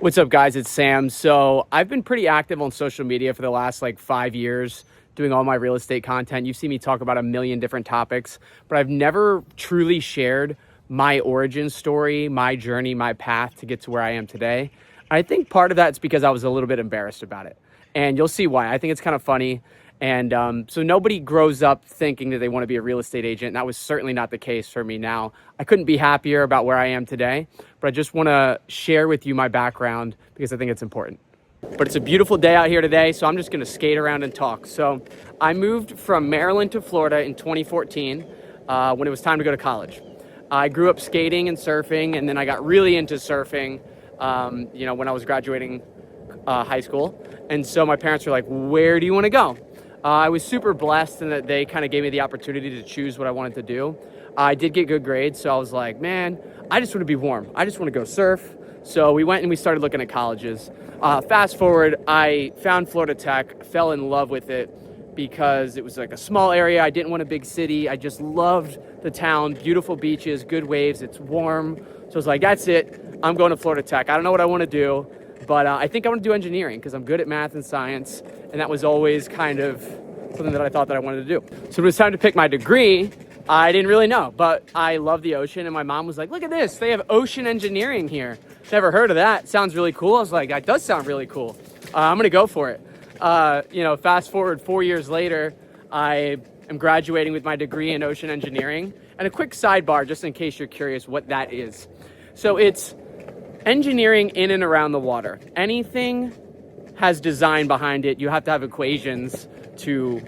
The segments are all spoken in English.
What's up, guys? It's Sam. So I've been pretty active on social media for the last 5 years, doing all my real estate content. You've seen me talk about a million different topics, but I've never truly shared my origin story, my journey, my path to get to where I am today. I think part of that's because I was a little bit embarrassed about it. And you'll see why. I think it's kind of funny. And so nobody grows up thinking that they want to be a real estate agent. And that was certainly not the case for me now. I couldn't be happier about where I am today, but I just want to share with you my background because I think it's important. But it's a beautiful day out here today, so I'm just going to skate around and talk. So I moved from Maryland to Florida in 2014 when it was time to go to college. I grew up skating and surfing, and then I got really into surfing, when I was graduating high school. And so my parents were like, where do you want to go? I was super blessed in that they kind of gave me the opportunity to choose what I wanted to do. I did get good grades, so I was like, man, I just want to be warm. I just want to go surf. So we went and we started looking at colleges. Fast forward, I found Florida Tech, fell in love with it because it was like a small area. I didn't want a big city. I just loved the town, beautiful beaches, good waves, it's warm. So I was like, that's it. I'm going to Florida Tech. I don't know what I want to do, but I think I want to do engineering because I'm good at math and science. And that was always kind of something that I thought that I wanted to do. So when it was time to pick my degree, I didn't really know, but I love the ocean. And my mom was like, look at this, they have ocean engineering here. Never heard of that. Sounds really cool. I was like, that does sound really cool. I'm gonna go for it. Fast forward 4 years later, I am graduating with my degree in ocean engineering. And a quick sidebar, just in case you're curious what that is. So it's engineering in and around the water. Anything has design behind it. You have to have equations to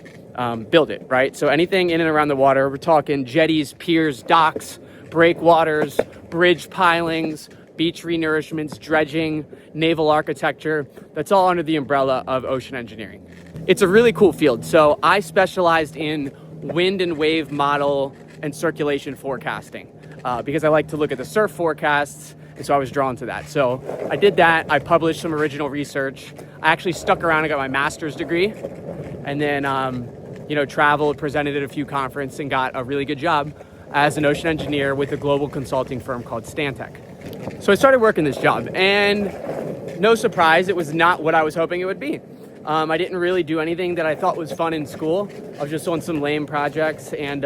build it, right? So anything in and around the water, we're talking jetties, piers, docks, breakwaters, bridge pilings, beach renourishments, dredging, naval architecture. That's all under the umbrella of ocean engineering. It's a really cool field. So I specialized in wind and wave model and circulation forecasting because I like to look at the surf forecasts. And so I was drawn to that. So I did that. I published some original research. I actually stuck around and got my master's degree, and then, traveled, presented at a few conferences, and got a really good job as an ocean engineer with a global consulting firm called Stantec. So I started working this job, and no surprise, it was not what I was hoping it would be. I didn't really do anything that I thought was fun in school. I was just on some lame projects, and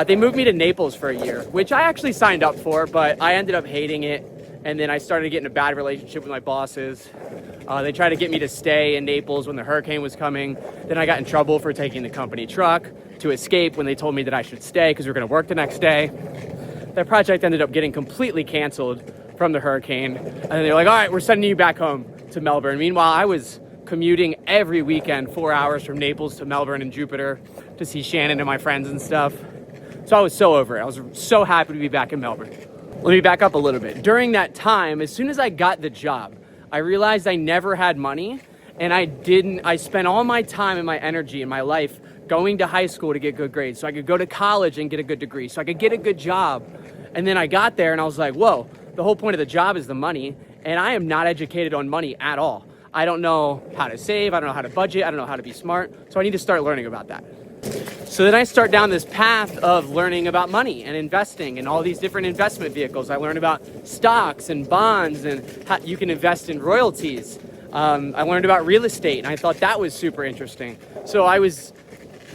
they moved me to Naples for a year, which I actually signed up for, but I ended up hating it. And then I started getting a bad relationship with my bosses. They tried to get me to stay in Naples when the hurricane was coming. Then I got in trouble for taking the company truck to escape when they told me that I should stay because we were going to work the next day. That project ended up getting completely canceled from the hurricane. And then they're like, all right, we're sending you back home to Melbourne. Meanwhile, I was commuting every weekend, 4 hours from Naples to Melbourne and Jupiter to see Shannon and my friends and stuff. So I was so over it. I was so happy to be back in Melbourne. Let me back up a little bit. During that time, as soon as I got the job, I realized I never had money, and I spent all my time and my energy and my life going to high school to get good grades so I could go to college and get a good degree, so I could get a good job. And then I got there and I was like, whoa, the whole point of the job is the money, and I am not educated on money at all. I don't know how to save, I don't know how to budget, I don't know how to be smart, so I need to start learning about that. So then I start down this path of learning about money and investing and all these different investment vehicles. I learned about stocks and bonds and how you can invest in royalties. I learned about real estate, and I thought that was super interesting. So I was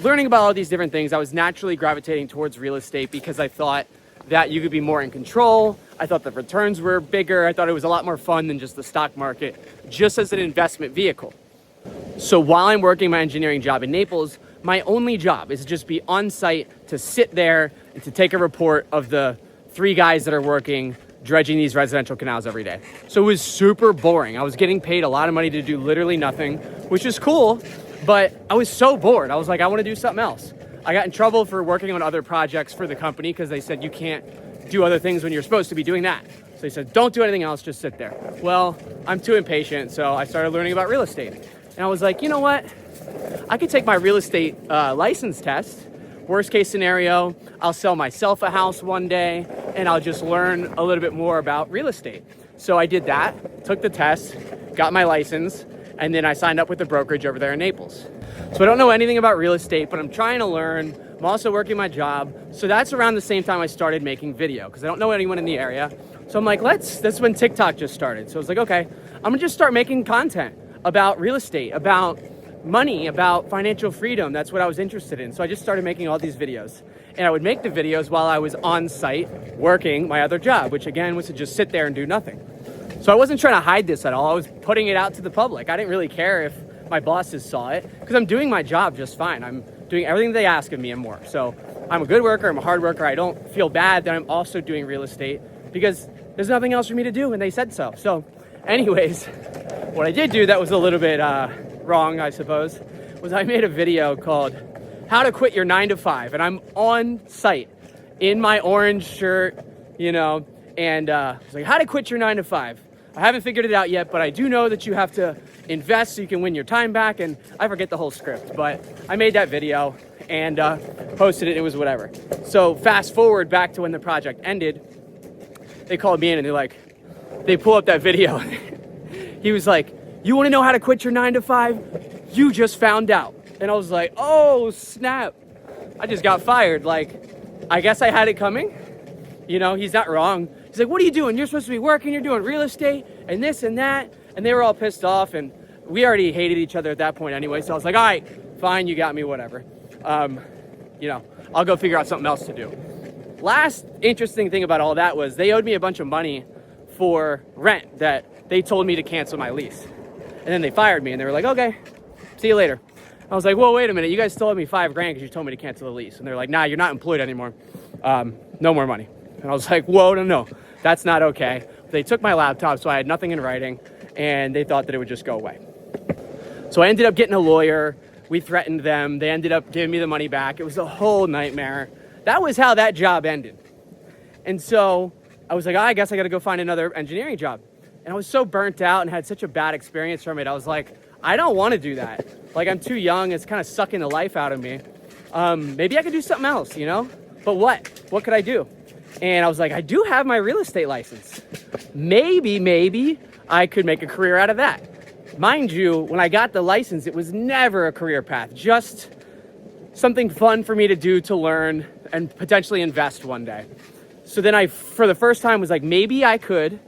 learning about all these different things. I was naturally gravitating towards real estate because I thought that you could be more in control. I thought the returns were bigger. I thought it was a lot more fun than just the stock market, just as an investment vehicle. So while I'm working my engineering job in Naples, my only job is to just be on site, to sit there and to take a report of the 3 guys that are working dredging these residential canals every day. So it was super boring. I was getting paid a lot of money to do literally nothing, which is cool, but I was so bored. I was like, I want to do something else. I got in trouble for working on other projects for the company because they said you can't do other things when you're supposed to be doing that. So they said, don't do anything else, just sit there. Well, I'm too impatient, so I started learning about real estate. And I was like, you know what? I could take my real estate license test. Worst case scenario, I'll sell myself a house one day and I'll just learn a little bit more about real estate. So I did that, took the test, got my license, and then I signed up with the brokerage over there in Naples. So I don't know anything about real estate, but I'm trying to learn. I'm also working my job. So that's around the same time I started making video because I don't know anyone in the area. So I'm like, that's when TikTok just started. So I was like, okay, I'm gonna just start making content about real estate, about money, about financial freedom. That's what I was interested in. So I just started making all these videos. And I would make the videos while I was on site working my other job, which again was to just sit there and do nothing. So I wasn't trying to hide this at all. I was putting it out to the public. I didn't really care if my bosses saw it because I'm doing my job just fine. I'm doing everything they ask of me and more. So I'm a good worker, I'm a hard worker. I don't feel bad that I'm also doing real estate because there's nothing else for me to do and they said so. So anyways, what I did do that was a little bit wrong, I suppose, was I made a video called How to Quit Your 9-to-5. And I'm on site in my orange shirt, you know, and it's like, how to quit your 9-to-5. I haven't figured it out yet, but I do know that you have to invest so you can win your time back. And I forget the whole script, but I made that video and posted it. It was whatever. So fast forward back to when the project ended, they called me in and they're like, they pull up that video. He was like, you want to know how to quit your 9-to-5? You just found out. And I was like, oh, snap. I just got fired. Like, I guess I had it coming. You know, he's not wrong. He's like, what are you doing? You're supposed to be working. You're doing real estate and this and that. And they were all pissed off. And we already hated each other at that point anyway. So I was like, all right, fine. You got me, whatever. You know, I'll go figure out something else to do. Last interesting thing about all that was they owed me a bunch of money for rent that they told me to cancel my lease. And then they fired me and they were like, okay, see you later. I was like, well, wait a minute. You guys still owe me $5,000 because you told me to cancel the lease. And they're like, nah, you're not employed anymore. No more money. And I was like, whoa, no, that's not okay. They took my laptop, so I had nothing in writing, and they thought that it would just go away. So I ended up getting a lawyer. We threatened them. They ended up giving me the money back. It was a whole nightmare. That was how that job ended. And so I was like, I guess I got to go find another engineering job. And I was so burnt out and had such a bad experience from it. I was like, I don't want to do that. Like, I'm too young. It's kind of sucking the life out of me. Maybe I could do something else, you know? But what? What could I do? And I was like, I do have my real estate license. Maybe I could make a career out of that. Mind you, when I got the license, it was never a career path, just something fun for me to do, to learn, and potentially invest one day. So then I, for the first time, was like, maybe I could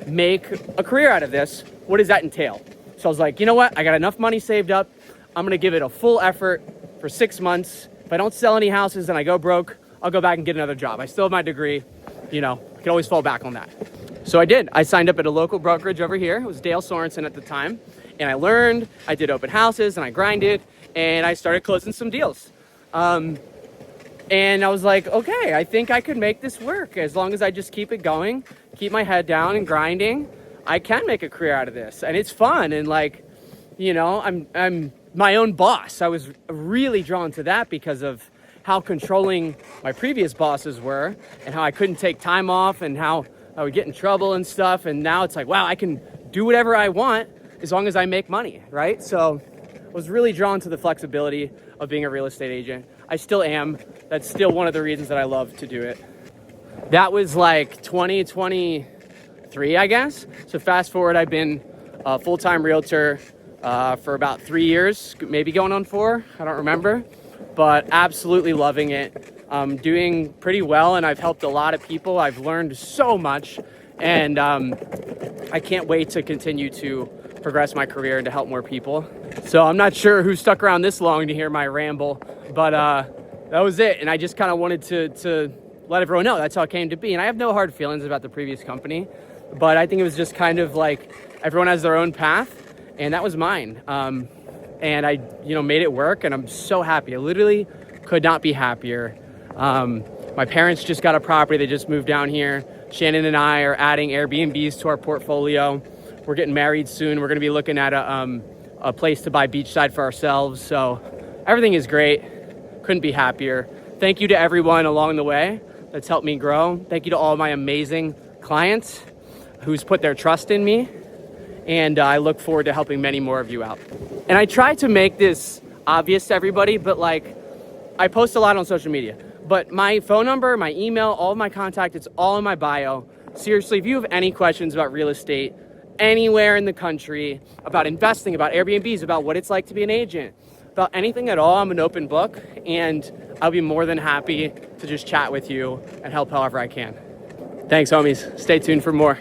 make a career out of this. What does that entail? So I was like, you know what? I got enough money saved up. I'm going to give it a full effort for 6 months. If I don't sell any houses and I go broke, I'll go back and get another job. I still have my degree, you know, I can always fall back on that. So I did. I signed up at a local brokerage over here. It was Dale Sorensen at the time. And I learned, I did open houses and I grinded and I started closing some deals. And I was like, okay, I think I could make this work. As long as I just keep it going, keep my head down and grinding, I can make a career out of this. And it's fun. And like, you know, I'm my own boss. I was really drawn to that because of how controlling my previous bosses were and how I couldn't take time off and how I would get in trouble and stuff. And now it's like, wow, I can do whatever I want as long as I make money, right? So I was really drawn to the flexibility of being a real estate agent. I still am. That's still one of the reasons that I love to do it. That was like 2023, I guess. So fast forward, I've been a full-time realtor for about 3 years, maybe going on 4, I don't remember. But absolutely loving it. I'm doing pretty well and I've helped a lot of people. I've learned so much and I can't wait to continue to progress my career and to help more people. So I'm not sure who stuck around this long to hear my ramble, but that was it. And I just kind of wanted to let everyone know that's how it came to be. And I have no hard feelings about the previous company, but I think it was just kind of like everyone has their own path and that was mine. And I, you know, made it work and I'm so happy. I literally could not be happier. My parents just got a property. They just moved down here. Shannon and I are adding Airbnbs to our portfolio. We're getting married soon. We're going to be looking at a place to buy beachside for ourselves. So everything is great. Couldn't be happier. Thank you to everyone along the way that's helped me grow. Thank you to all my amazing clients who's put their trust in me. And I look forward to helping many more of you out. And I try to make this obvious to everybody, but like, I post a lot on social media, but my phone number, my email, all of my contact, it's all in my bio. Seriously, if you have any questions about real estate, anywhere in the country, about investing, about Airbnbs, about what it's like to be an agent, about anything at all, I'm an open book and I'll be more than happy to just chat with you and help however I can. Thanks, homies. Stay tuned for more.